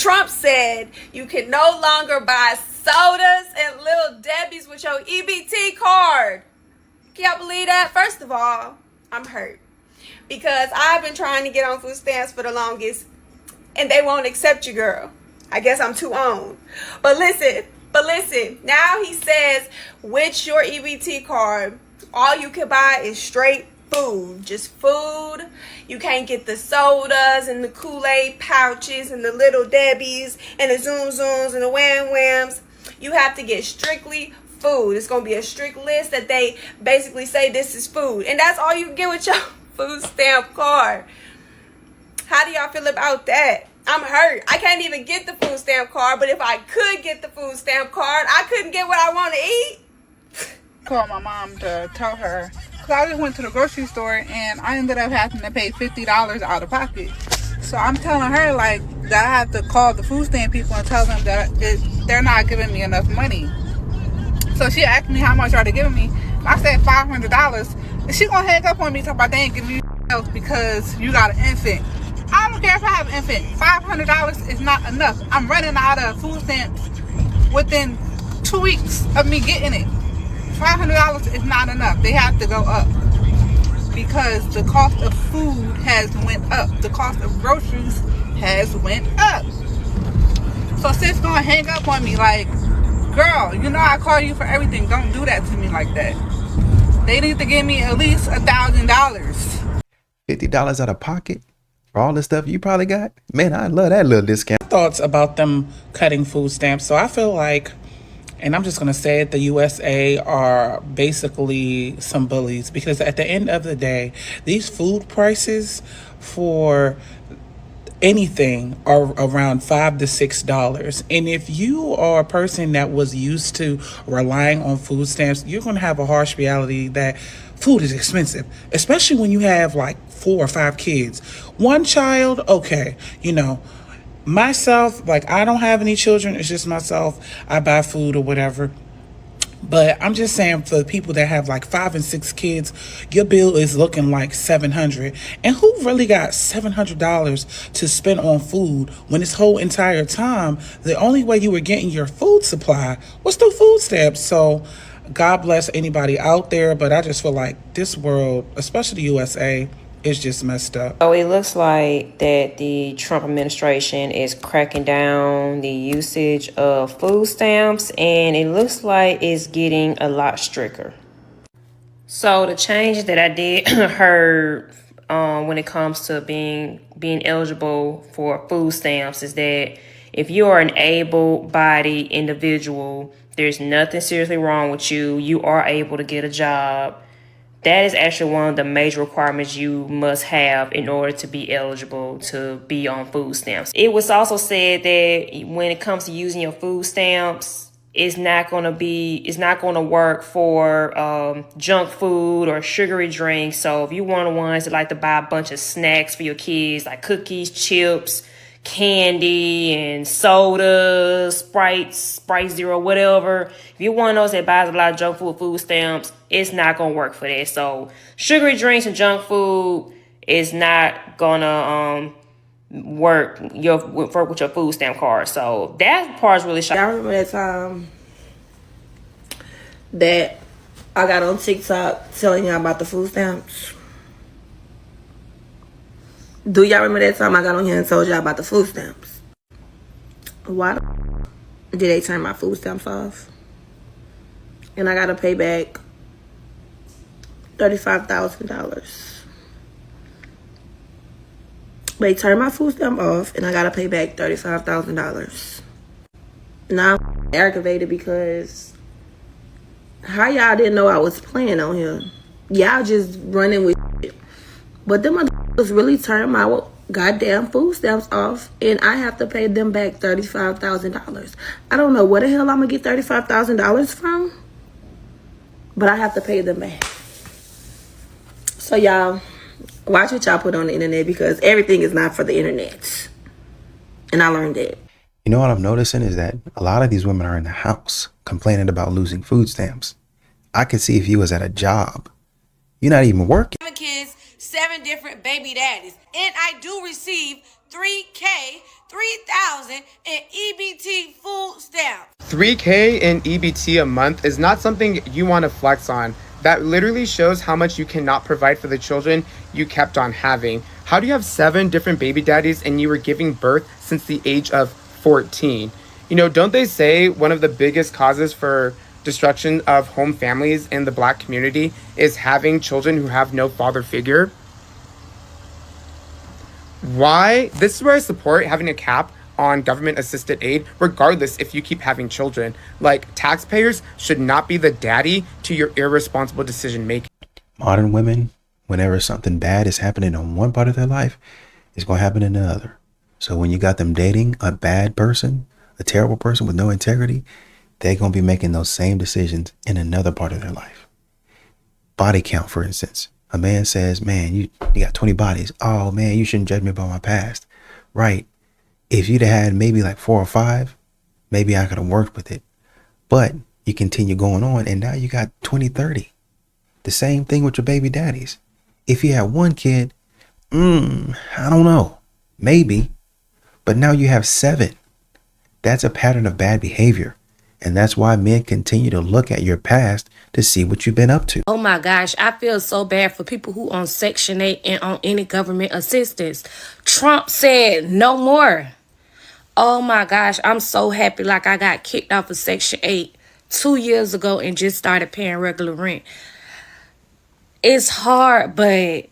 Trump said you can no longer buy sodas and Little Debbie's with your EBT card. Can y'all believe that? First of all, I'm hurt because I've been trying to get on food stamps for the longest and they won't accept you, girl. I guess I'm too on. But listen, now he says with your EBT card, all you can buy is straight food, just food. You can't get the sodas and the Kool-Aid pouches and the Little Debbies and the Zoom Zooms and the Wham Whams. You have to get strictly food. It's going to be a strict list that they basically say this is food. And that's all you can get with your food stamp card. How do y'all feel about that? I'm hurt. I can't even get the food stamp card, but if I could get the food stamp card, I couldn't get what I want to eat. Called my mom to tell her, because I just went to the grocery store and I ended up having to pay $50 out of pocket. So I'm telling her like that I have to call the food stamp people and tell them that they're not giving me enough money. So she asked me how much are they giving me. I said $500. And she gonna hang up on me talking about they ain't giving you else because you got an infant. I don't care if I have an infant. $500 is not enough. I'm running out of food stamps within 2 weeks of me getting it. $500 is not enough. They have to go up because the cost of food has went up. The cost of groceries has went up. So sis gonna hang up on me like, girl, you know I call you for everything. Don't do that to me like that. They need to give me at least $1,000. $50 out of pocket for all the stuff you probably got? Man, I love that little discount. Thoughts about them cutting food stamps. So I feel like, and I'm just going to say it, the USA are basically some bullies because at the end of the day, these food prices for anything are around $5 to $6. And if you are a person that was used to relying on food stamps, you're going to have a harsh reality that food is expensive, especially when you have like 4 or 5 kids. One child, okay, you know, myself, like I don't have any children, it's just myself. I buy food or whatever. But I'm just saying for the people that have like 5 and 6 kids, your bill is looking like $700. And who really got $700 to spend on food when this whole entire time, the only way you were getting your food supply was through food stamps? So God bless anybody out there. But I just feel like this world, especially the USA, is just messed up. So it looks like that the Trump administration is cracking down the usage of food stamps, and it looks like it's getting a lot stricter. So the changes that I did heard when it comes to being eligible for food stamps is that if you are an able-bodied individual, there's nothing seriously wrong with you. You are able to get a job. That is actually one of the major requirements you must have in order to be eligible to be on food stamps. It was also said that when it comes to using your food stamps, it's not going to work for junk food or sugary drinks. So if you're one of the ones that like to buy a bunch of snacks for your kids, like cookies, chips, candy and sodas, Sprite Zero, whatever. If you're one of those that buys a lot of junk food, food stamps, it's not gonna work for that. So sugary drinks and junk food is not gonna work with your food stamp card. So that part is really shocking. I remember that time that I got on TikTok telling y'all about the food stamps. Do y'all remember that time I got on here and told y'all about the food stamps? Why did they turn my food stamps off? And I gotta pay back $35,000. They turned my food stamp off and I gotta pay back $35,000. Now I'm aggravated because how y'all didn't know I was playing on here? Y'all just running with shit. But them motherfuckers really turned my goddamn food stamps off and I have to pay them back $35,000. I don't know where the hell I'm gonna get $35,000 from, but I have to pay them back. So y'all, watch what y'all put on the internet because everything is not for the internet. And I learned that. You know what I'm noticing is that a lot of these women are in the house complaining about losing food stamps. I could see if you was at a job, you're not even working. 7 kids, 7 different baby daddies. And I do receive $3,000 $3,000 in EBT food stamps. $3K in EBT a month is not something you want to flex on. That literally shows how much you cannot provide for the children you kept on having. How do you have 7 different baby daddies and you were giving birth since the age of 14? You know, don't they say one of the biggest causes for destruction of home families in the Black community is having children who have no father figure? Why? This is where I support having a cap on government assisted aid, regardless if you keep having children. Like, taxpayers should not be the daddy to your irresponsible decision making. Modern women, whenever something bad is happening on one part of their life, it's going to happen in the other. So when you got them dating a bad person, a terrible person with no integrity, they're going to be making those same decisions in another part of their life. Body count, for instance. A man says, man, you got 20 bodies. Oh, man, you shouldn't judge me by my past. Right. If you'd have had maybe like 4 or 5, maybe I could have worked with it. But you continue going on, and now you got 20, 30. The same thing with your baby daddies. If you had 1 kid, I don't know, maybe. But now you have 7. That's a pattern of bad behavior. And that's why men continue to look at your past to see what you've been up to. Oh my gosh, I feel so bad for people who on Section 8 and on any government assistance. Trump said no more. Oh my gosh, I'm so happy. Like, I got kicked off of Section 8 2 years ago and just started paying regular rent. It's hard, but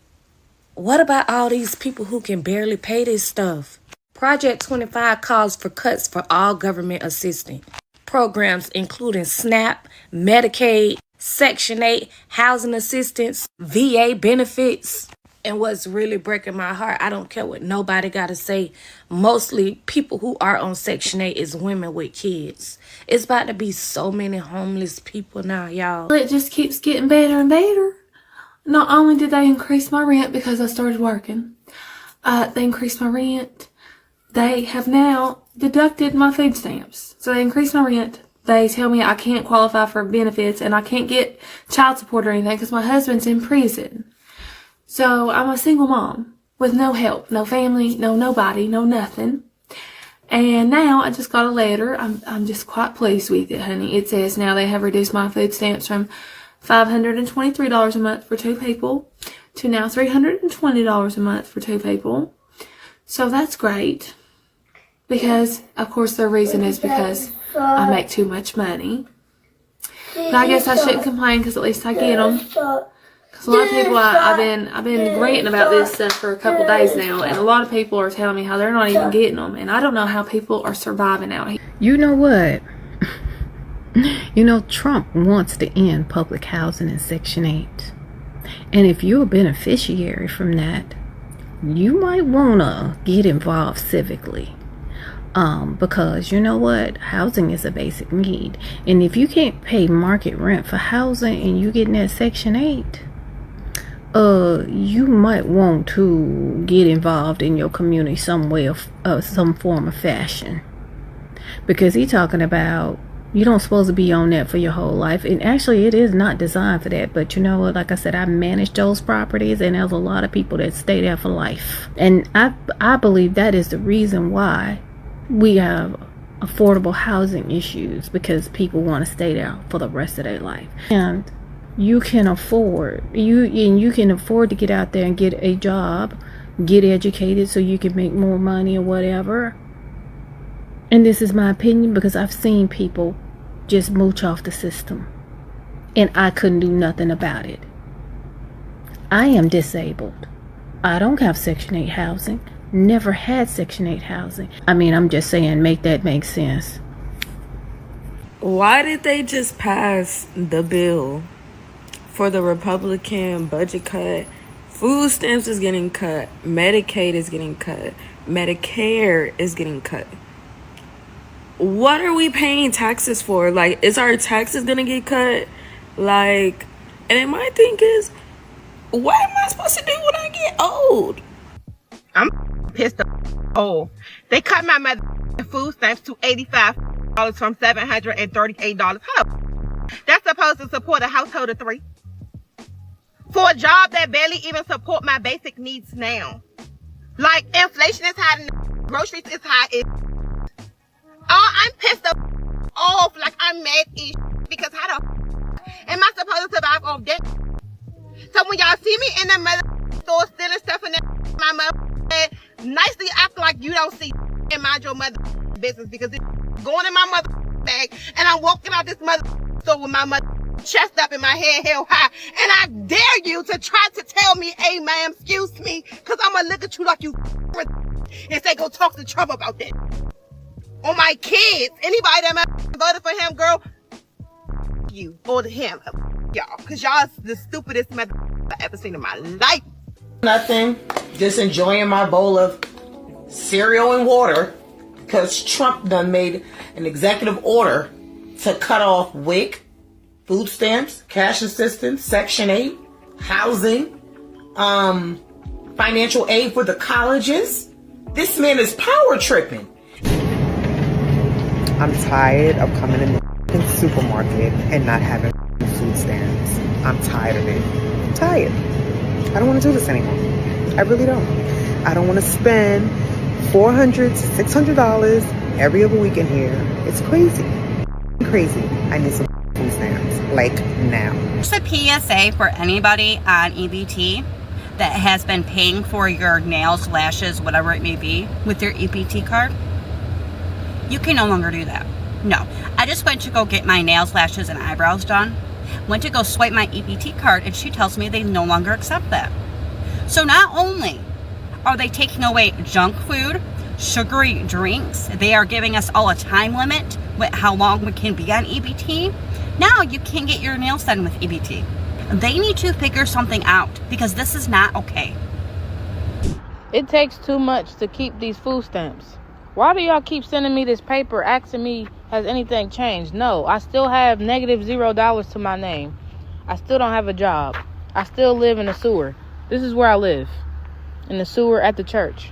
what about all these people who can barely pay this stuff? Project 25 calls for cuts for all government assistance programs, including SNAP, Medicaid, Section 8, housing assistance, VA benefits. And what's really breaking my heart, I don't care what nobody got to say, mostly people who are on Section 8 is women with kids. It's about to be so many homeless people now, y'all. It just keeps getting better and better. Not only did they increase my rent because I started working, they increased my rent. They have now deducted my food stamps. So they increased my rent. They tell me I can't qualify for benefits and I can't get child support or anything because my husband's in prison. So I'm a single mom with no help, no family, no nobody, no nothing. And now I just got a letter. I'm just quite pleased with it, honey. It says now they have reduced my food stamps from $523 a month for 2 people to now $320 a month for 2 people. So that's great. Because, of course, their reason is because I make too much money. But I guess I shouldn't complain because at least I get them. Because a lot of people, I've been ranting about this stuff for a couple days now. And a lot of people are telling me how they're not even getting them. And I don't know how people are surviving out here. You know what? You know, Trump wants to end public housing in Section 8. And if you're a beneficiary from that, you might want to get involved civically. Because you know what? Housing is a basic need. And if you can't pay market rent for housing and you getting that Section 8, you might want to get involved in your community some way of some form of fashion. Because he's talking about you don't supposed to be on that for your whole life. And actually it is not designed for that. But you know what? Like I said, I manage those properties and there's a lot of people that stay there for life. And I believe that is the reason why we have affordable housing issues, because people want to stay there for the rest of their life. And you can afford to get out there and get a job, get educated so you can make more money or whatever. And this is my opinion because I've seen people just mooch off the system and I couldn't do nothing about it. I am disabled. I don't have Section 8 housing. Never had Section 8 housing. I mean, I'm just saying, make that make sense. Why did they just pass the bill for the Republican budget cut? Food stamps is getting cut. Medicaid is getting cut. Medicare is getting cut. What are we paying taxes for? Like, is our taxes gonna get cut? Like, and then my thing is, what am I supposed to do when I get old? I'm pissed off. They cut my mother food stamps to $85 from $738. That's supposed to support a household of 3. For a job that barely even support my basic needs now. Like, inflation is high, groceries is high as I'm pissed off, like I'm mad as because how the am I supposed to survive off that? So when y'all see me in the mother store stealing stuff in my mother, nicely act like you don't see and mind your mother business, because it's going in my mother bag and I'm walking out this mother store with my mother chest up and my head held high, and I dare you to try to tell me, hey ma'am, excuse me, because I'm gonna look at you like you and say go talk to Trump about that. On my kids, anybody that voted for him, girl, you or him, y'all, because y'all the stupidest mother I've ever seen in my life. Nothing, just enjoying my bowl of cereal and water, because Trump done made an executive order to cut off WIC, food stamps, cash assistance, Section 8, housing, financial aid for the colleges. This man is power tripping. I'm tired of coming in the supermarket and not having food stamps. I'm tired of it. I'm tired. I don't want to do this anymore. I really don't. I don't want to spend $400 to $600 every other week in here. It's crazy. Crazy. I need some food stamps. Like now. It's a PSA for anybody on EBT that has been paying for your nails, lashes, whatever it may be with your EBT card. You can no longer do that. No. I just went to go get my nails, lashes, and eyebrows done. Went to go swipe my EBT card, and she tells me they no longer accept that. So not only are they taking away junk food, sugary drinks, they are giving us all a time limit with how long we can be on EBT. Now you can get your nails done with EBT. They need to figure something out, because this is not okay. It takes too much to keep these food stamps. Why do y'all keep sending me this paper asking me, has anything changed? No, I still have negative $0 to my name. I still don't have a job. I still live in the sewer. This is where I live. In the sewer at the church.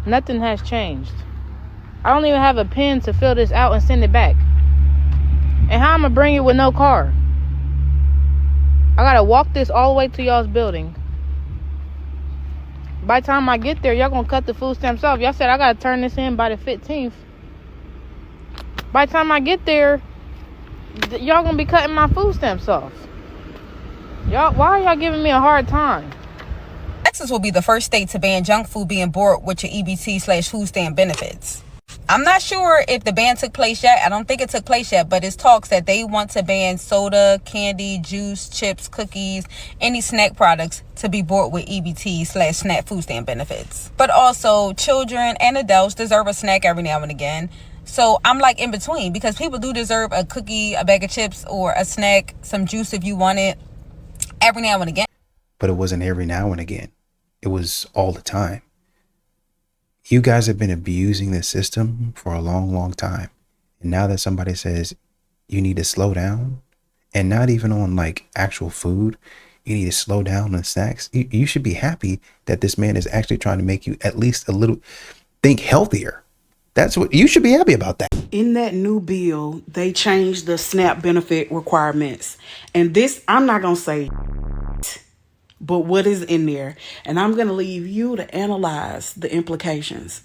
Nothing has changed. I don't even have a pen to fill this out and send it back. And how I'm gonna bring it with no car? I gotta walk this all the way to y'all's building. By the time I get there, y'all gonna cut the food stamps off. Y'all said I gotta turn this in by the 15th. By the time I get there, y'all gonna be cutting my food stamps off. Y'all, why are y'all giving me a hard time? Texas will be the first state to ban junk food being bought with your EBT/food stamp benefits. I'm not sure if the ban took place yet. I don't think it took place yet, but it's talks that they want to ban soda, candy, juice, chips, cookies, any snack products to be bought with EBT/SNAP food stamp benefits. But also, children and adults deserve a snack every now and again. So I'm like in between, because people do deserve a cookie, a bag of chips, or a snack, some juice if you want it, every now and again. But it wasn't every now and again. It was all the time. You guys have been abusing this system for a long, long time. And now that somebody says you need to slow down, and not even on like actual food, you need to slow down on snacks. You should be happy that this man is actually trying to make you at least a little think healthier. That's what you should be happy about that. In that new bill, they changed the SNAP benefit requirements. And this, I'm not going to say, but what is in there? And I'm going to leave you to analyze the implications.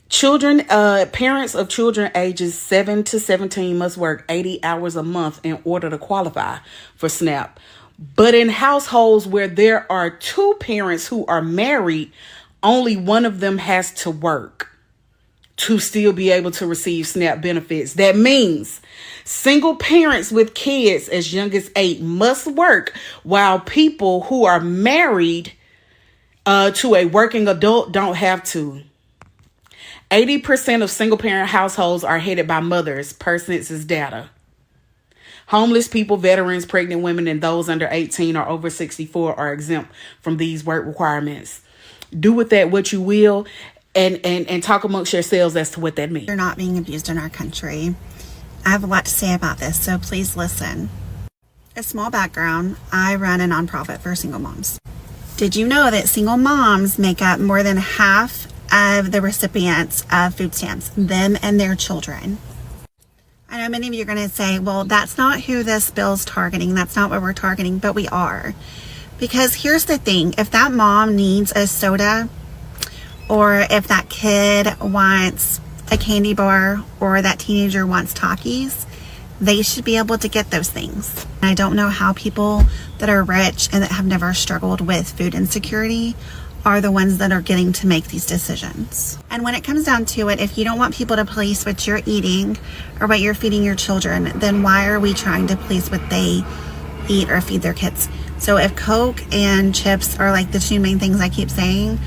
Children, parents of children ages 7 to 17 must work 80 hours a month in order to qualify for SNAP. But in households where there are two parents who are married, only one of them has to work to still be able to receive SNAP benefits. That means single parents with kids as young as 8 must work, while people who are married to a working adult don't have to. 80% of single parent households are headed by mothers, per census data. Homeless people, veterans, pregnant women, and those under 18 or over 64 are exempt from these work requirements. Do with that what you will, and talk amongst yourselves as to what that means. You're not being abused in our country. I have a lot to say about this, so please listen. A small background, I run a nonprofit for single moms. Did you know that single moms make up more than half of the recipients of food stamps, them and their children? I know many of you are going to say, well, that's not who this bill's targeting. That's not what we're targeting, but we are. Because here's the thing, if that mom needs a soda or if that kid wants a candy bar or that teenager wants Takis, they should be able to get those things. I don't know how people that are rich and that have never struggled with food insecurity are the ones that are getting to make these decisions. And when it comes down to it, if you don't want people to police what you're eating or what you're feeding your children, then why are we trying to police what they eat or feed their kids? So if Coke and chips are like the two main things I keep saying,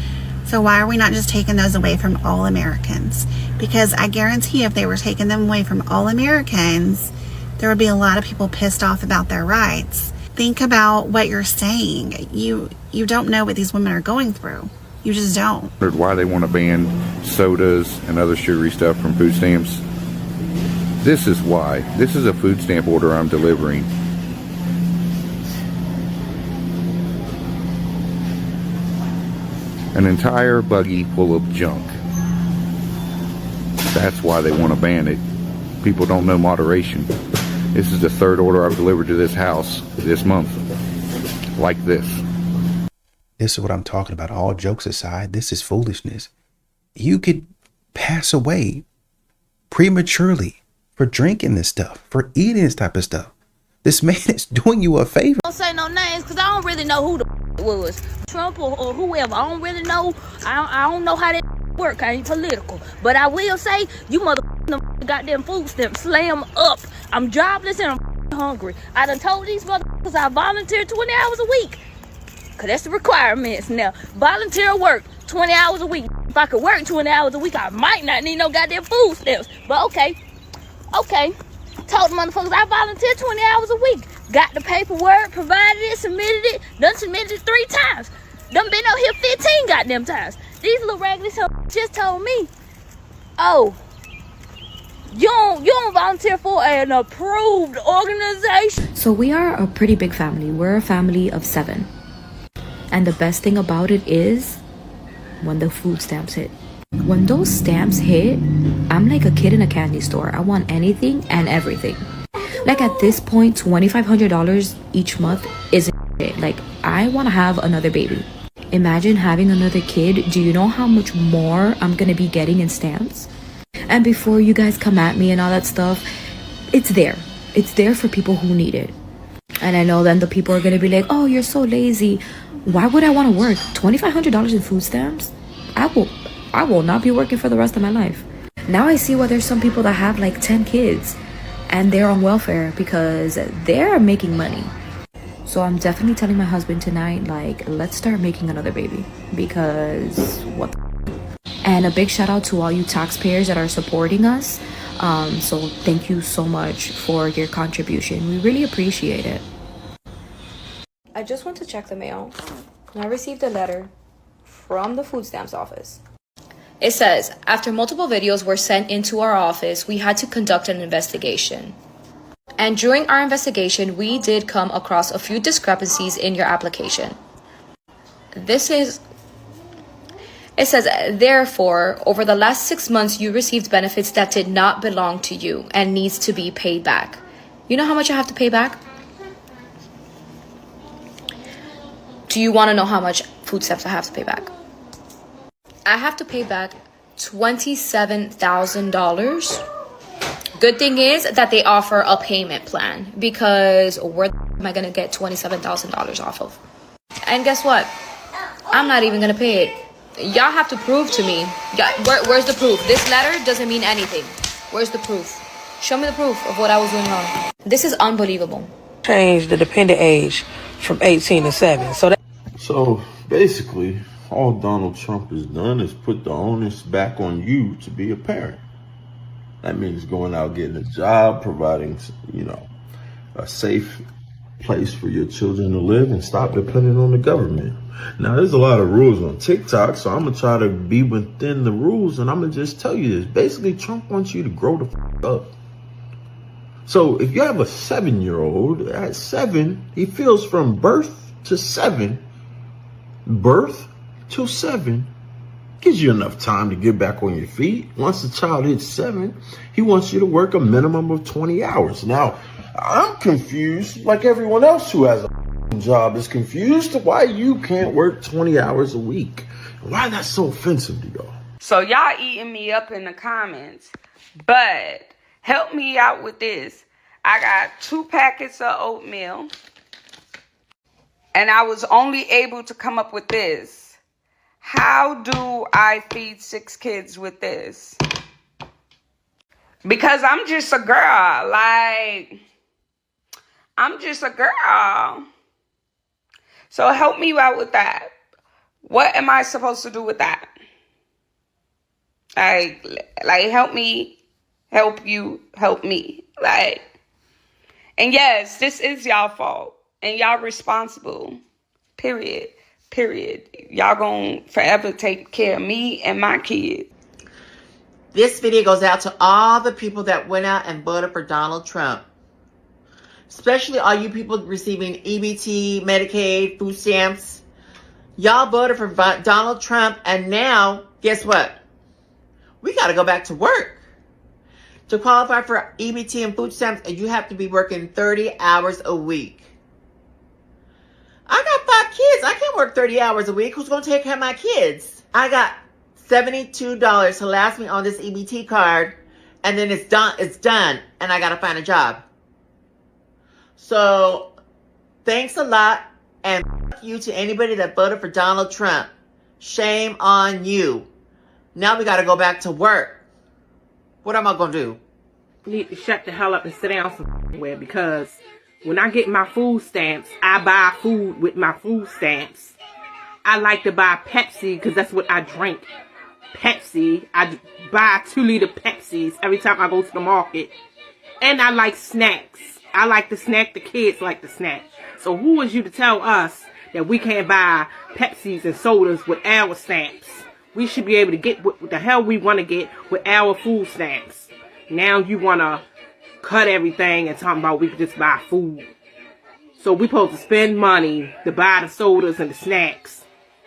so why are we not just taking those away from all Americans? Because I guarantee if they were taking them away from all Americans, there would be a lot of people pissed off about their rights. Think about what you're saying. You don't know what these women are going through. You just don't. Why they want to ban sodas and other sugary stuff from food stamps. This is why. This is a food stamp order I'm delivering. An entire buggy full of junk. That's why they want to ban it. People don't know moderation. This is the third order I've delivered to this house this month. Like this. This is what I'm talking about. All jokes aside, this is foolishness. You could pass away prematurely for drinking this stuff, for eating this type of stuff. This man is doing you a favor. Don't say no names because I don't really know who the it was. Trump or whoever. I don't really know. I don't know how that work. I ain't political. But I will say, you motherfucking goddamn food stamps, slam up. I'm jobless and I'm hungry. I done told these motherfuckers I volunteer 20 hours a week. Because that's the requirements now. Volunteer work 20 hours a week. If I could work 20 hours a week, I might not need no goddamn food stamps. But okay. Told the motherfuckers I volunteer 20 hours a week. Got the paperwork, provided it, submitted it. Done submitted it 3 times. Done been out here 15 goddamn times. These little raggedy just told me, oh, you don't volunteer for an approved organization. So we are a pretty big family. We're a family of 7. And the best thing about it is when the food stamps hit. When those stamps hit, I'm like a kid in a candy store. I want anything and everything. Like at this point, $2,500 each month isn't it. Like I want to have another baby. Imagine having another kid. Do you know how much more I'm going to be getting in stamps? And before you guys come at me and all that stuff, it's there. It's there for people who need it. And I know then the people are going to be like, oh, you're so lazy. Why would I want to work? $2,500 in food stamps? I will not be working for the rest of my life. Now I see why there's some people that have like 10 kids and they're on welfare because they're making money. So I'm definitely telling my husband tonight, like, let's start making another baby because what the And a big shout out to all you taxpayers that are supporting us. So thank you so much for your contribution. We really appreciate it. I just went to check the mail and I received a letter from the food stamps office. It says, after multiple videos were sent into our office, we had to conduct an investigation. And during our investigation, we did come across a few discrepancies in your application. It says, therefore, over the last 6 months, you received benefits that did not belong to you and needs to be paid back. You know how much I have to pay back? Do you want to know how much food stamps I have to pay back? I have to pay back $27,000. Good thing is that they offer a payment plan because where am I going to get $27,000 off of? And guess what? I'm not even going to pay it. Y'all have to prove to me. Where's the proof? This letter doesn't mean anything. Where's the proof? Show me the proof of what I was doing wrong. This is unbelievable. Change the dependent age from 18 to 7. So basically, all Donald Trump has done is put the onus back on you to be a parent. That means going out, getting a job, providing, a safe place for your children to live and stop depending on the government. Now, there's a lot of rules on TikTok, so I'm going to try to be within the rules, and I'm going to just tell you this. Basically, Trump wants you to grow the up. So if you have a 7-year-old, at 7, he feels from birth to 7, gives you enough time to get back on your feet. Once the child hits 7, he wants you to work a minimum of 20 hours. Now, I'm confused, like everyone else who has a job is confused to why you can't work 20 hours a week. Why that's so offensive to y'all? So y'all eating me up in the comments. But help me out with this. I got 2 packets of oatmeal. And I was only able to come up with this. How do I feed 6 kids with this? Because I'm just a girl. Like, I'm just a girl. So help me out with that. What am I supposed to do with that? Like help me, help you, help me. Like, and yes, this is y'all fault. And y'all responsible. Period. Y'all gonna forever take care of me and my kids. This video goes out to all the people that went out and voted for Donald Trump. Especially all you people receiving EBT, Medicaid, food stamps. Y'all voted for Donald Trump, and now, guess what? We got to go back to work. To qualify for EBT and food stamps, you have to be working 30 hours a week. I got 5 kids. I can't work 30 hours a week. Who's going to take care of my kids? I got $72 to last me on this EBT card, and then it's done, and I got to find a job. So, thanks a lot, and fuck you to anybody that voted for Donald Trump. Shame on you. Now we got to go back to work. What am I going to do? You need to shut the hell up and sit down somewhere, because when I get my food stamps, I buy food with my food stamps. I like to buy Pepsi because that's what I drink. Pepsi. I buy 2-liter Pepsis every time I go to the market. And I like snacks. I like to snack. The kids like to snack. So who is you to tell us that we can't buy Pepsis and sodas with our stamps? We should be able to get what the hell we want to get with our food stamps. Now you want to cut everything and talking about we can just buy food. So we supposed to spend money to buy the sodas and the snacks.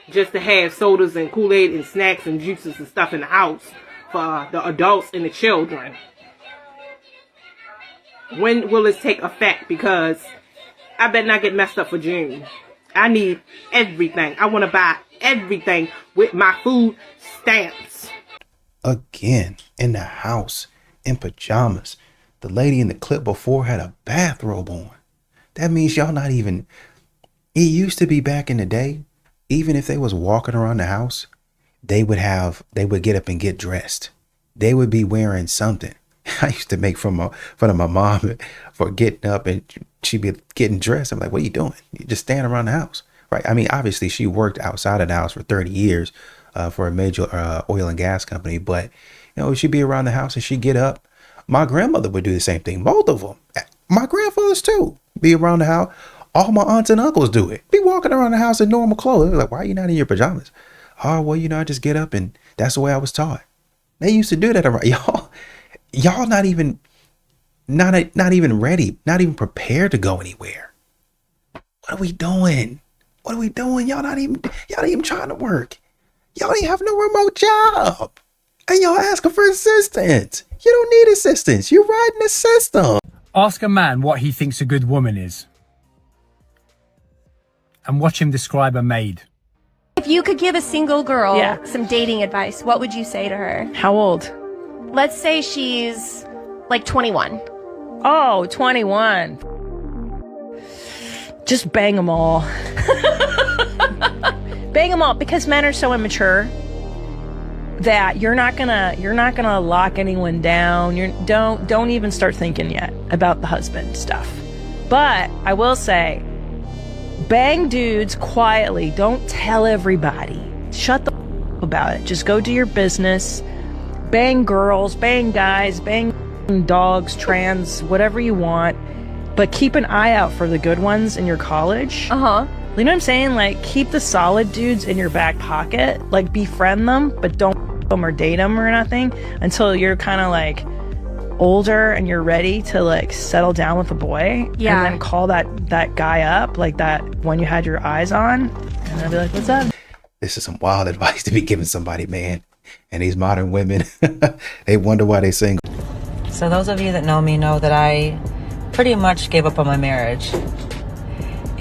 Just to have sodas and Kool-Aid and snacks and juices and stuff in the house for the adults and the children. When will this take effect? Because I better not get messed up for June. I need everything. I want to buy everything with my food stamps. Again, in the house, in pajamas. The lady in the clip before had a bathrobe on. That means y'all not even... It used to be back in the day, even if they was walking around the house, they would get up and get dressed. They would be wearing something. I used to make fun of my mom for getting up and she'd be getting dressed. I'm like, what are you doing? You just stand around the house, right? I mean, obviously she worked outside of the house for 30 years for a major oil and gas company, but you know, she'd be around the house and she'd get up. My grandmother would do the same thing. Both of them. My grandfathers too. Be around the house. All my aunts and uncles do it. Be walking around the house in normal clothes. They're like, why are you not in your pajamas? Oh, well, you know, I just get up and that's the way I was taught. They used to do that around y'all. Y'all not even ready, not even prepared to go anywhere. What are we doing? What are we doing? Y'all not even trying to work. Y'all ain't have no remote job. And y'all asking for assistance. You don't need assistance. You're riding the system. Ask a man what he thinks a good woman is. And watch him describe a maid. If you could give a single girl some dating advice, what would you say to her? How old? Let's say she's like 21. Oh, 21. Just bang them all. Bang them all, because men are so immature that you're not gonna lock anyone down. Don't even start thinking yet about the husband stuff. But I will say, bang dudes quietly. Don't tell everybody. Shut the about it. Just go do your business. Bang girls, bang guys, bang dogs, trans, whatever you want. But keep an eye out for the good ones in your college. You know what I'm saying? Like, keep the solid dudes in your back pocket. Like, befriend them, but don't them or date them or nothing until you're kind of like older and you're ready to like settle down with a boy. Yeah. And then call that guy up, like that one you had your eyes on, and then be like, what's up? This is some wild advice to be giving somebody, man. And these modern women, they wonder why they single. So those of you that know me know that I pretty much gave up on my marriage.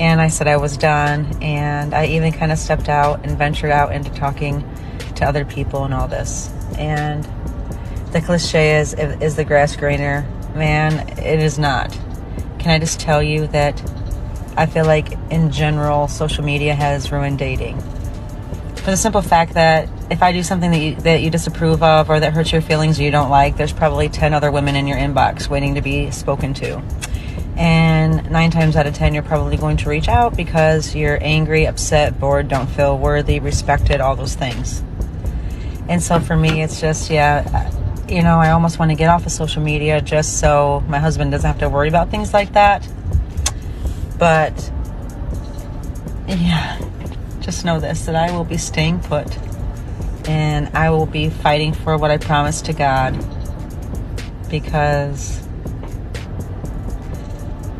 And I said I was done, and I even kind of stepped out and ventured out into talking to other people and all this. And the cliche is the grass greener? Man, it is not. Can I just tell you that I feel like in general social media has ruined dating, for the simple fact that if I do something that you disapprove of or that hurts your feelings or you don't like, there's probably 10 other women in your inbox waiting to be spoken to. And 9 times out of 10, you're probably going to reach out because you're angry, upset, bored, don't feel worthy, respected, all those things. And so for me, it's just, I almost want to get off of social media just so my husband doesn't have to worry about things like that. But, just know this, that I will be staying put. And I will be fighting for what I promised to God. Because,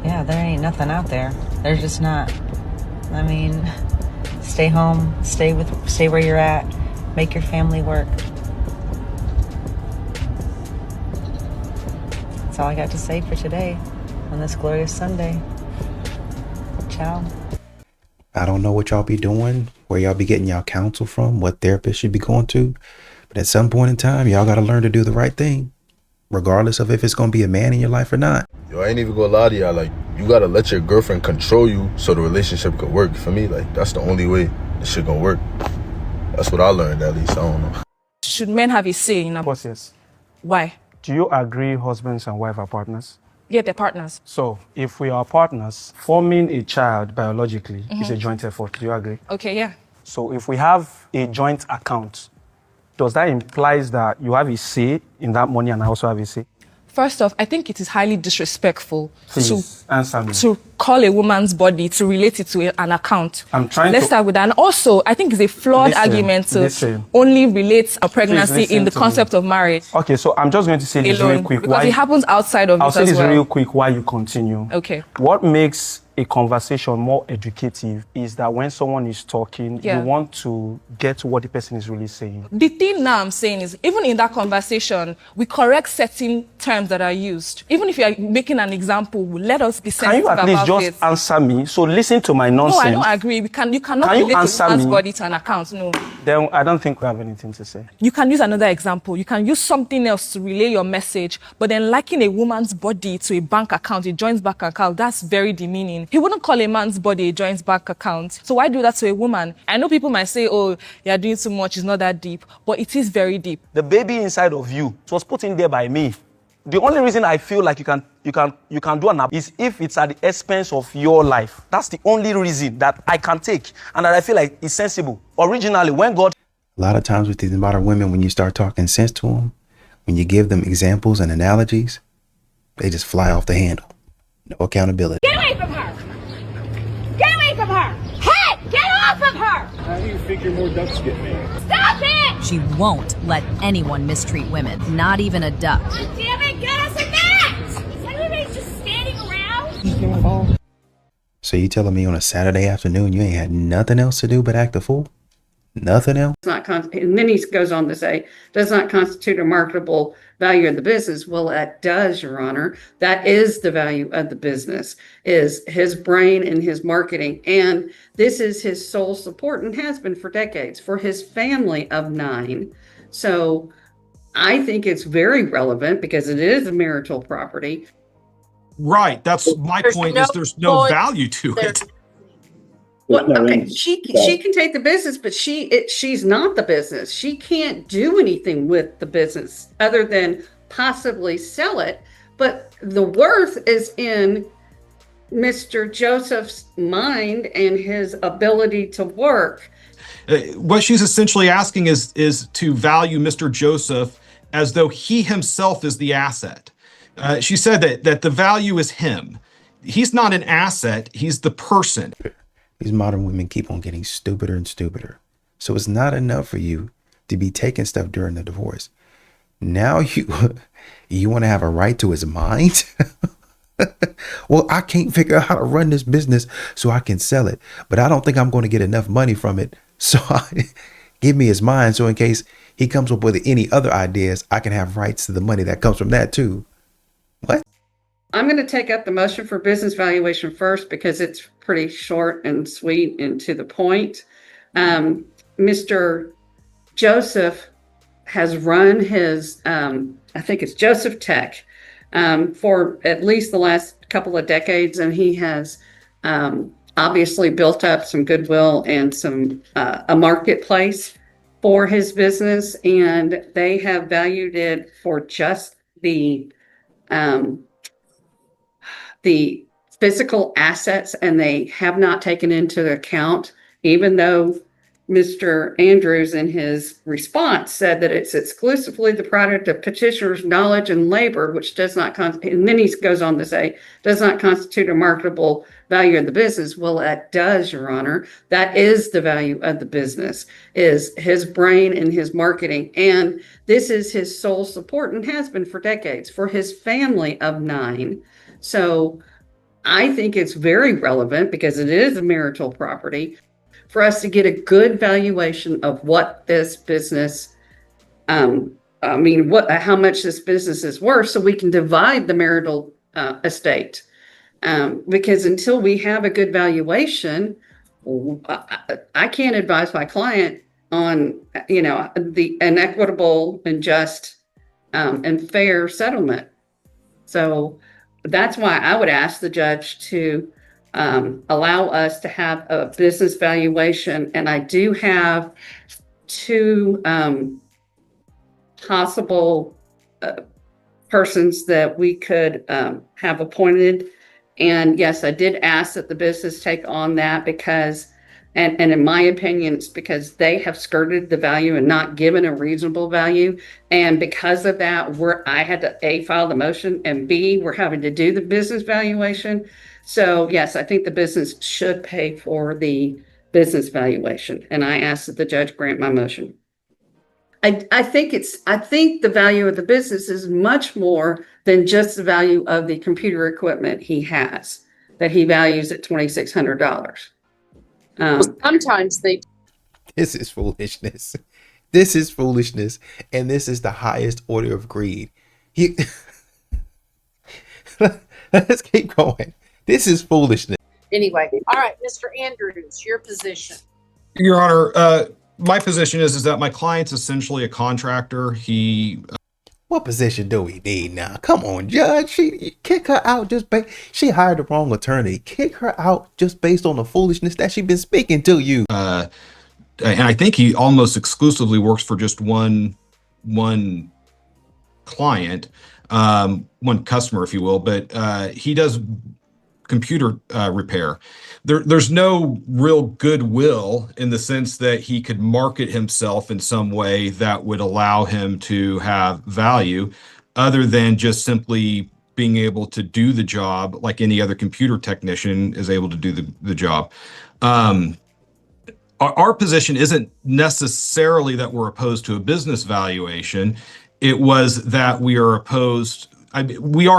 there ain't nothing out there. There's just not. I mean, stay home, stay where you're at, make your family work. That's all I got to say for today on this glorious Sunday. Ciao. I don't know what y'all be doing, where y'all be getting y'all counsel from, what therapist should be going to. But at some point in time, y'all got to learn to do the right thing, regardless of if it's going to be a man in your life or not. Yo, I ain't even gonna lie to y'all. Like, you gotta let your girlfriend control you so the relationship could work. For me, like, that's the only way this shit gonna work. That's what I learned, at least. I don't know. Should men have a say in a... Of course, yes. Why? Do you agree husbands and wife are partners? Yeah, they're partners. So, if we are partners, forming a child biologically is a joint effort. Do you agree? Okay, yeah. So, if we have a joint account, does that imply that you have a say in that money and I also have a say? First off, I think it is highly disrespectful answer me. to call a woman's body, to relate it to an account. I'm trying Let's start with that. And also, I think it's a flawed argument to only relate a pregnancy in the concept of marriage. Okay, so I'm just going to say this alone, real quick. Because it happens outside of it as well. I'll say this real quick while you continue. Okay. What makes a conversation more educative is that when someone is talking, you want to get to what the person is really saying. The thing now I'm saying is, even in that conversation, we correct certain terms that are used. Even if you are making an example, let us be sensitive about it. Can you at least just answer me? So listen to my nonsense. No, I don't agree. You cannot relate a man's body to an account. No. Then I don't think we have anything to say. You can use another example. You can use something else to relay your message, but then liking a woman's body to a bank account, a joint bank account, that's very demeaning. He wouldn't call a man's body a joint bank account. So why do that to a woman? I know people might say, oh, you're doing too much, it's not that deep, but it is very deep. The baby inside of you was put in there by me. The only reason I feel like you can do an abortion is if it's at the expense of your life. That's the only reason that I can take and that I feel like is sensible. Originally, when God... A lot of times with these modern women, when you start talking sense to them, when you give them examples and analogies, they just fly off the handle. No accountability. Get away from her! Get away from her! Hey! Get off of her! How do you figure more ducks get made? Stop it! She won't let anyone mistreat women, not even a duck. God damn it, get us a net! Is everybody just standing around? So you telling me on a Saturday afternoon you ain't had nothing else to do but act a fool? Nothing else? And then he goes on to say, does not constitute a marketable value of the business. Well, that does, Your Honor. That is the value of the business, is his brain and his marketing. And this is his sole support and has been for decades for his family of 9. So I think it's very relevant because it is a marital property. Right. That's my point, is there's no value to it. Well, okay, she can take the business, but she's not the business. She can't do anything with the business other than possibly sell it. But the worth is in Mr. Joseph's mind and his ability to work. What she's essentially asking is to value Mr. Joseph as though he himself is the asset. She said that the value is him. He's not an asset. He's the person. These modern women keep on getting stupider and stupider. So it's not enough for you to be taking stuff during the divorce. Now you want to have a right to his mind? Well, I can't figure out how to run this business so I can sell it, but I don't think I'm going to get enough money from it. So give me his mind. So in case he comes up with any other ideas, I can have rights to the money that comes from that too. What? I'm going to take up the motion for business valuation first because it's pretty short and sweet and to the point. Mr. Joseph has run his, I think it's Joseph Tech, for at least the last couple of decades, and he has obviously built up some goodwill and some a marketplace for his business, and they have valued it for just the physical assets, and they have not taken into account, even though Mr. Andrews in his response said that it's exclusively the product of petitioner's knowledge and labor, which does not and then he goes on to say, does not constitute a marketable value of the business. Well, that does, Your Honor. That is the value of the business, is his brain and his marketing. And this is his sole support and has been for decades for his family of 9. So I think it's very relevant because it is a marital property for us to get a good valuation of what this business, how much this business is worth, so we can divide the marital estate. Because until we have a good valuation, I can't advise my client on, an equitable and just and fair settlement. So that's why I would ask the judge to allow us to have a business valuation. And I do have 2 possible persons that we could have appointed. And yes, I did ask that the business take on that because, and in my opinion, it's because they have skirted the value and not given a reasonable value. And because of that, I had to A, file the motion, and B, we're having to do the business valuation. So yes, I think the business should pay for the business valuation. And I ask that the judge grant my motion. I think the value of the business is much more than just the value of the computer equipment he has, that he values at $2,600. Sometimes This is foolishness. This is foolishness. And this is the highest order of greed. Let's keep going. This is foolishness. Anyway, all right, Mr. Andrews, your position. Your Honor, my position is that my client's essentially a contractor. What position do we need now? Come on, Judge. She kick her out she hired the wrong attorney. Kick her out just based on the foolishness that she's been speaking to you. And I think he almost exclusively works for just one client, one customer, if you will, but he does computer repair. There's no real goodwill in the sense that he could market himself in some way that would allow him to have value other than just simply being able to do the job like any other computer technician is able to do the job. Our position isn't necessarily that we're opposed to a business valuation. It was that we are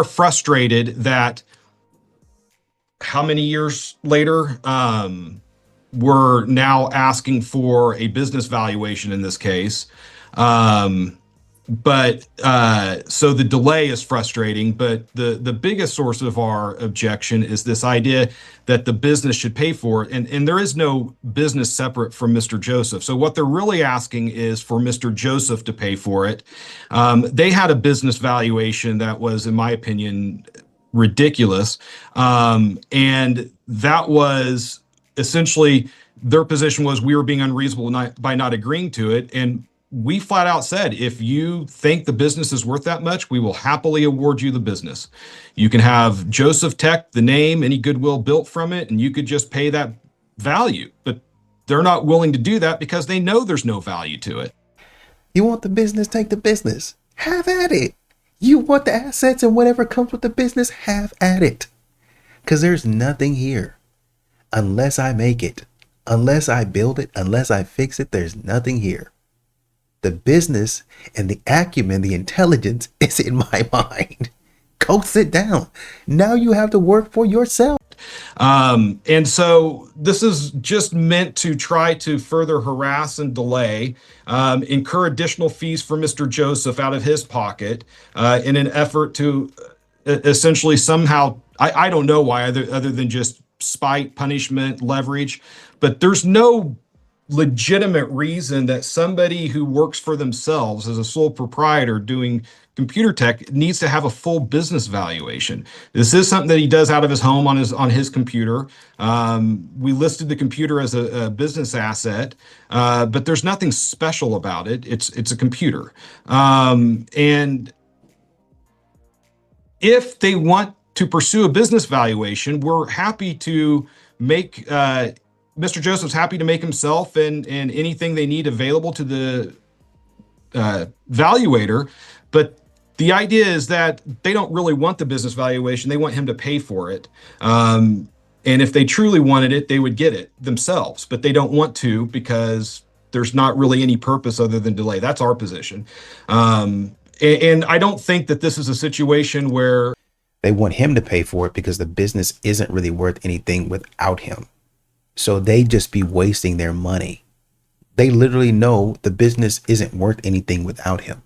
frustrated that how many years later, we're now asking for a business valuation in this case. But so the delay is frustrating, but the biggest source of our objection is this idea that the business should pay for it. And there is no business separate from Mr. Joseph. So what they're really asking is for Mr. Joseph to pay for it. They had a business valuation that was, in my opinion, ridiculous. And that was essentially their position was we were being unreasonable by not agreeing to it. And we flat out said, if you think the business is worth that much, we will happily award you the business. You can have Joseph Tech, the name, any goodwill built from it, and you could just pay that value. But they're not willing to do that because they know there's no value to it. You want the business, take the business. Have at it. You want the assets and whatever comes with the business, have at it. Because there's nothing here. Unless I make it, unless I build it, unless I fix it, there's nothing here. The business and the acumen, the intelligence is in my mind. Go sit down. Now you have to work for yourself. And so this is just meant to try to further harass and delay, incur additional fees for Mr. Joseph out of his pocket in an effort to essentially somehow, I don't know why, other than just spite, punishment, leverage, but there's no legitimate reason that somebody who works for themselves as a sole proprietor doing computer tech needs to have a full business valuation. This is something that he does out of his home on his computer. We listed the computer as a business asset, but there's nothing special about it. It's a computer. And if they want to pursue a business valuation, we're happy to make Mr. Joseph's happy to make himself and anything they need available to the valuator. But the idea is that they don't really want the business valuation. They want him to pay for it. And if they truly wanted it, they would get it themselves, but they don't want to because there's not really any purpose other than delay. That's our position. And I don't think that this is a situation where they want him to pay for it because the business isn't really worth anything without him. So they just be wasting their money. They literally know the business isn't worth anything without him.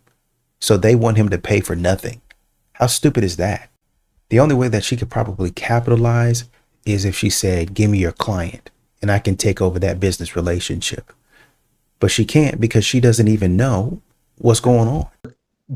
So they want him to pay for nothing. How stupid is that? The only way that she could probably capitalize is if she said, give me your client and I can take over that business relationship. But she can't because she doesn't even know what's going on.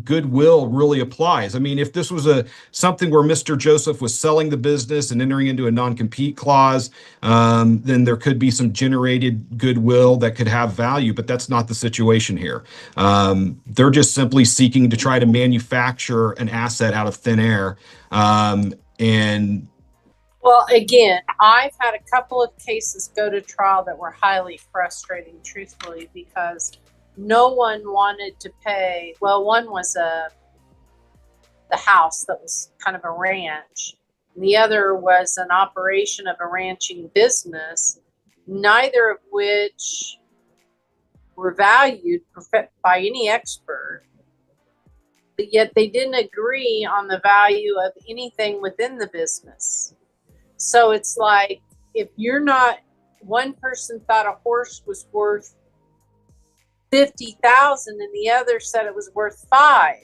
Goodwill really applies. I mean, if this was something where Mr. Joseph was selling the business and entering into a non-compete clause, then there could be some generated goodwill that could have value, but that's not the situation here. They're just simply seeking to try to manufacture an asset out of thin air. And well, again, I've had a couple of cases go to trial that were highly frustrating, truthfully, because no one wanted to pay. Well, one was the house that was kind of a ranch. And the other was an operation of a ranching business, neither of which were valued by any expert. But yet they didn't agree on the value of anything within the business. So it's like, if you're not, one person thought a horse was worth 50,000 and the other said it was worth 5.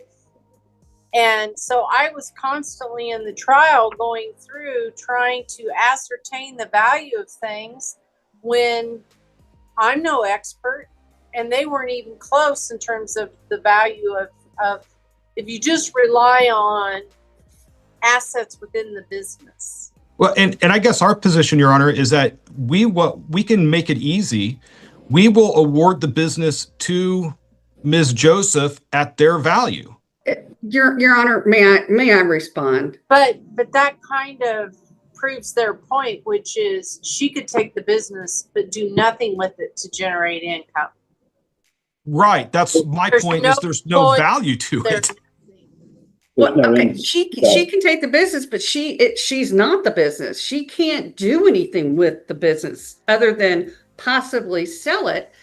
And so I was constantly in the trial going through trying to ascertain the value of things when I'm no expert and they weren't even close in terms of the value of if you just rely on assets within the business. well, and I guess our position, Your Honor, is that we can make it easy. We will award the business to Ms. Joseph at their value. Your Honor, may I respond? But that kind of proves their point, which is she could take the business but do nothing with it to generate income. Right. That's my point. There's no value to it. Well, okay, she can take the business, but she's not the business. She can't do anything with the business other than possibly sell it.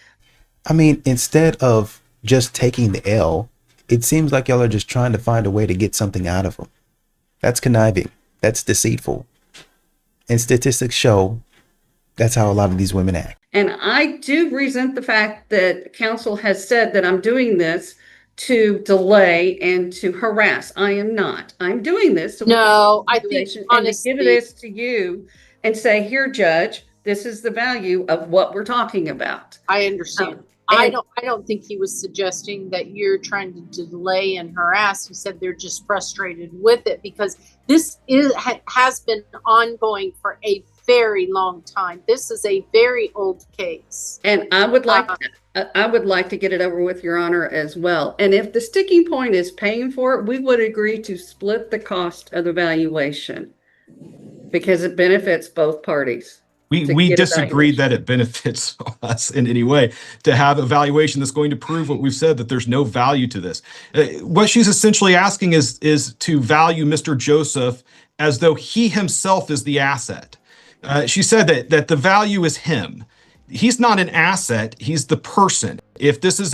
I mean, instead of just taking the L, it seems like y'all are just trying to find a way to get something out of them. That's conniving. That's deceitful. And statistics show that's how a lot of these women act. And I do resent the fact that counsel has said that I'm doing this to delay and to harass. I am not. I'm doing this. No, I think honestly, give this to you and say, here, judge, this is the value of what we're talking about. I understand. I don't think he was suggesting that you're trying to delay and harass. He said they're just frustrated with it because this has been ongoing for a very long time. This is a very old case. And I would like to get it over with, Your Honor, as well. And if the sticking point is paying for it, we would agree to split the cost of the valuation because it benefits both parties. We disagree that it benefits us in any way to have a valuation that's going to prove what we've said, that there's no value to this. What she's essentially asking is to value Mr. Joseph as though he himself is the asset. She said that the value is him. He's not an asset. He's the person. If this is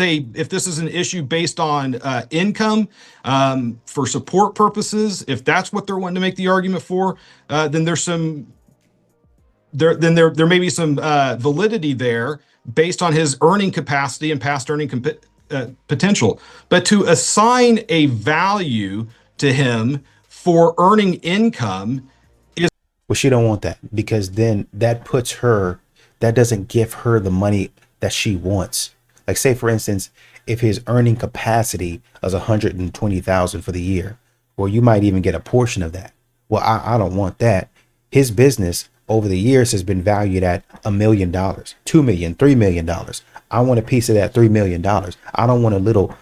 an issue based on income for support purposes, if that's what they're wanting to make the argument for, then there's some. There may be some validity there based on his earning capacity and past earning potential. But to assign a value to him for earning income is. Well, she don't want that, because then that doesn't give her the money that she wants. Like, say for instance, if his earning capacity is 120,000 for the year, well, you might even get a portion of that. Well, I don't want that. His business over the years has been valued at $1 million, $2 million, $3 million. I want a piece of that $3 million. I don't want a little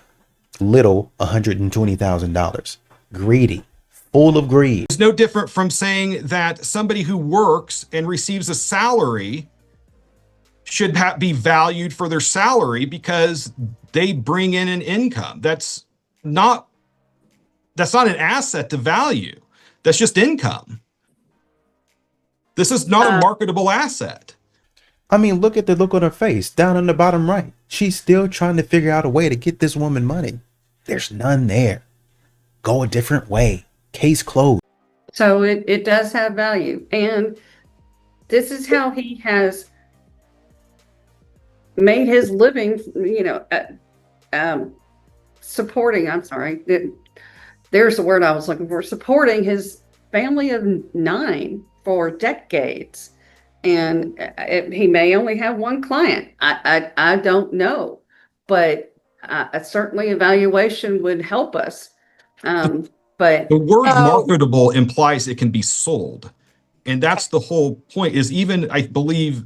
$120,000. Greedy, full of greed. It's no different from saying that somebody who works and receives a salary should be valued for their salary because they bring in an income. That's not an asset to value. That's just income. This is not a marketable asset. I mean, look at the look on her face down on the bottom right. She's still trying to figure out a way to get this woman money. There's none there. Go a different way. Case closed. So it does have value. And this is how he has made his living, supporting, there's the word I was looking for, supporting his family of 9 for decades. And he may only have one client. I don't know, but certainly evaluation would help us. But the word marketable implies it can be sold. And that's the whole point, is even, I believe,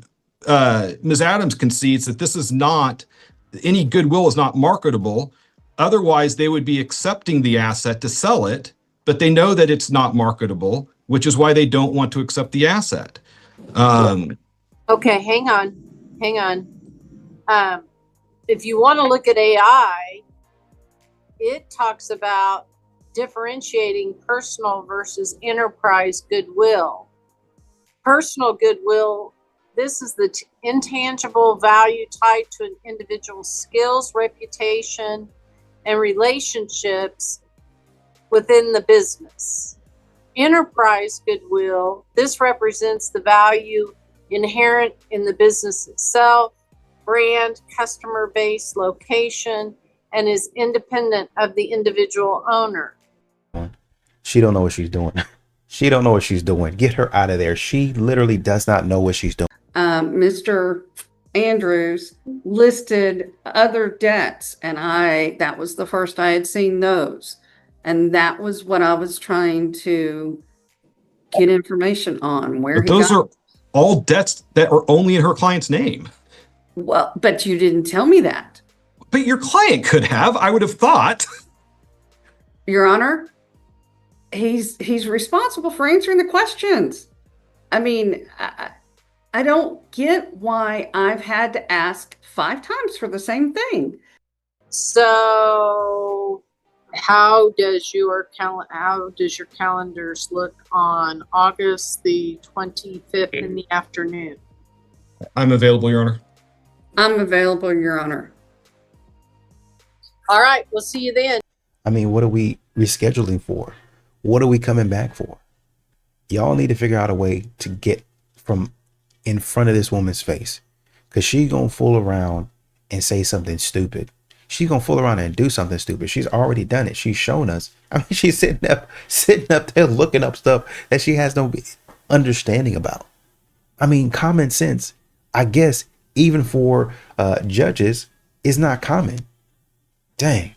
Ms. Adams concedes that this is not, any goodwill is not marketable. Otherwise, they would be accepting the asset to sell it, but they know that it's not marketable, which is why they don't want to accept the asset. Okay, hang on. If you want to look at AI, it talks about differentiating personal versus enterprise goodwill. Personal goodwill, this is the intangible value tied to an individual's skills, reputation, and relationships within the business. Enterprise goodwill, this represents the value inherent in the business itself, brand, customer base, location, and is independent of the individual owner. She don't know what she's doing. She don't know what she's doing. Get her out of there. She literally does not know what she's doing. Mr. Andrews listed other debts, and that was the first I had seen those. And that was what I was trying to get information on, where But those are all debts that are only in her client's name. Well, but you didn't tell me that. But your client could have, I would have thought. Your Honor, he's responsible for answering the questions. I mean, I don't get why I've had to ask 5 times for the same thing. So how does your calendars look on August the 25th in the afternoon? I'm available, Your Honor. I'm available, Your Honor. All right, we'll see you then. I mean, what are we rescheduling for? What are we coming back for? Y'all need to figure out a way to get from in front of this woman's face, because she's gonna fool around and say something stupid. She's gonna fool around and do something stupid. She's already done it. She's shown us. I mean, she's sitting up there looking up stuff that she has no understanding about. I mean, common sense, I guess, even for judges, is not common. Dang.